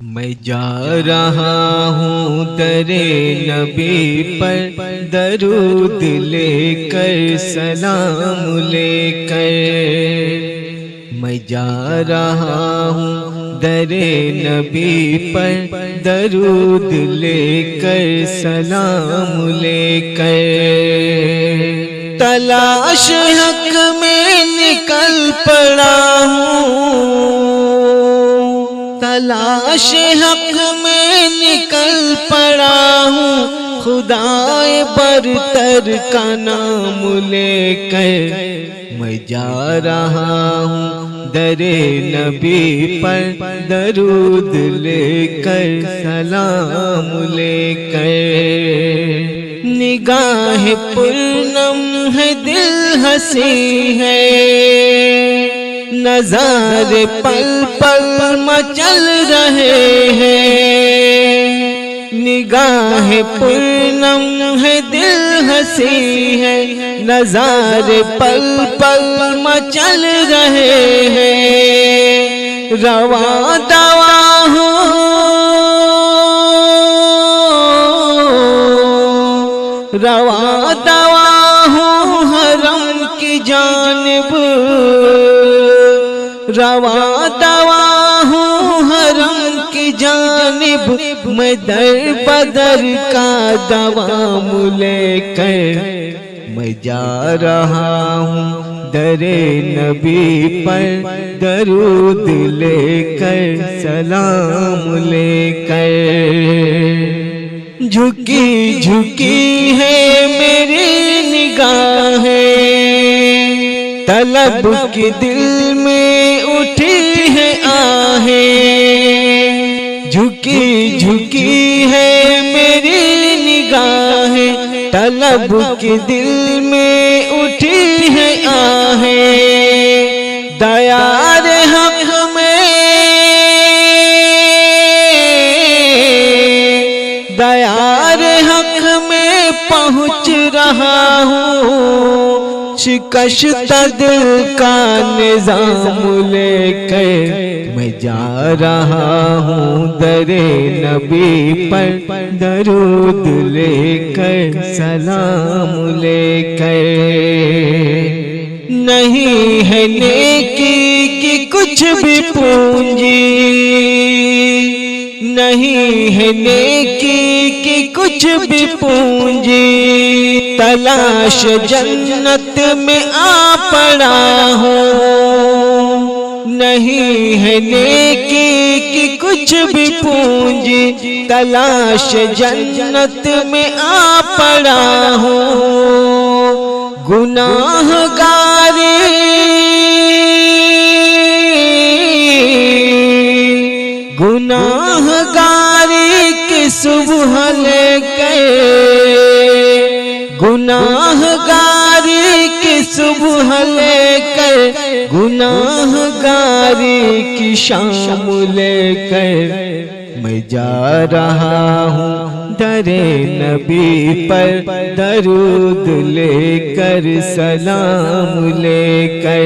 मैं जा रहा हूँ दरे नबी पर दरूद लेकर सलाम लेकर। मैं जा रहा हूँ दरे नबी पर दरूद लेकर सलाम लेकर। तलाश हक में निकल पड़ा हूँ, तलाश हक में निकल पड़ा हूँ, खुदाए बरतर का नाम लेकर। मैं जा रहा हूँ दरे नबी पर दरूद लेकर सलाम लेकर। निगाह पूर्णम है दिल हंसी है, नज़ारे पल पल मचल रहे हैं। निगाह पूर्णम है दिल हंसी है, नज़ारे पल पल मचल रहे हैं। रवा दवा हो रवा दवा हो हरम की जानिब, रवा दवा हूँ हरम की जानिब। मैं दर बदर का दवाम लेकर। मैं जा रहा हूँ दरे नबी पर दरूद लेकर सलाम लेकर। झुकी झुकी है मेरी निगाहें, तलब की दिल में उठी है आहें। झुकी झुकी है मेरी निगाहें, तलब की दिल में उठी है आहें। दयार हक में, दयार हक में पहुँच रहा हूँ, शिकस्त दिल का निजाम लेकर। मैं जा रहा हूँ दरे नबी पर दरूद लेकर सलाम लेकर। नहीं है नेकी की कुछ भी पूंजी, नहीं है नेकी की कुछ भी पूंजी। तलाश जन्नत में आ पड़ा हूँ, नहीं है नेकी की कुछ भी पूंजी। तलाश जन्नत में आ पड़ा हूँ। गुनाहगारी गुनाहगारी की सुबह लेकर, गुनाहगारी की सुबह लेकर, गुनाहगारी की शाम लेकर। मैं जा रहा हूँ दरे नबी पर दरूद लेकर सलाम लेकर।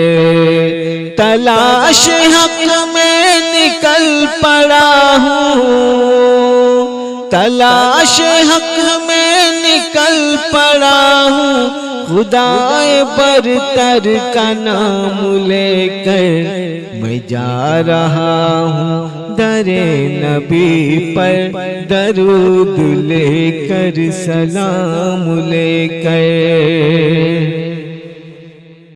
तलाश हक में निकल पड़ा हूँ, तलाश हक में निकल पड़ा हूँ, खुदाए बरतर का नाम लेकर। मैं जा रहा हूँ दरे नबी पर दरूद लेकर सलाम लेकर।